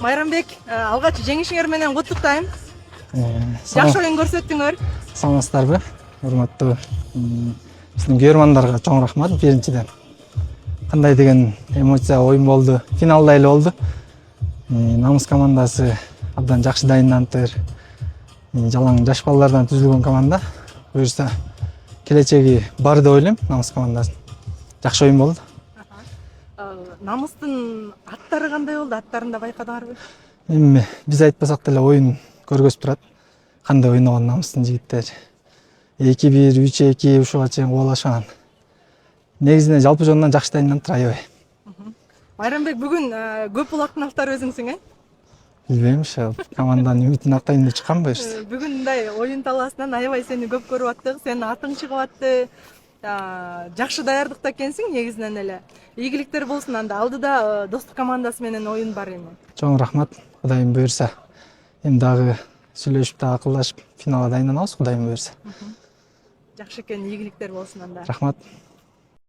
Майрамбек, алгач жеңишиңер менен куттуктайм. Жакшы оюн көрсөттүңөр. Саламатсыздарбы, урматтуу биздин көрөрмандарга чоң рахмат. Биринчиден кандай деген эмоция оюн болду, финалда эле болду. Намыс командасы абдан жакшы дайындантыр. Жалаң жаш балдардан түзүлгөн команда. Буюрса келечеги бар деп ойлойм Намыс командасын. Жакшы оюн болду. Намыстын аттары кандай болду? Аттарын да байкадыңарбы? Эми биз айтпасак деле оюн көргөзүп турат. Кандай ойногон Намыстын жигиттери. 2-1, 3-2 ушуга чейин кубалашкан. Негизинен жалпы жонунан жакшы дайындантыр аябай. Майрамбек, бүгүн көп булактын автары өзүңсүң, Билбейм, ошо команданын үмүтүн актайын деп чыккан буюрса. Бүгүн мындай оюн талаасынан аябай сени көп көрүп аттык, сенин атың чыгып атты. Жакшы даярдыкта экенсиң негизинен эле. Ийгиликтер болсун, анда алдыда достук командасы менен оюн бар эми. Чоң рахмат, Кудайым буйрса. Эми дагы сүйлөшүп дагы акылдашып финалга дайындалабыз, Кудайым буйрса. Жакшы экен, ийгиликтер болсун анда. Рахмат.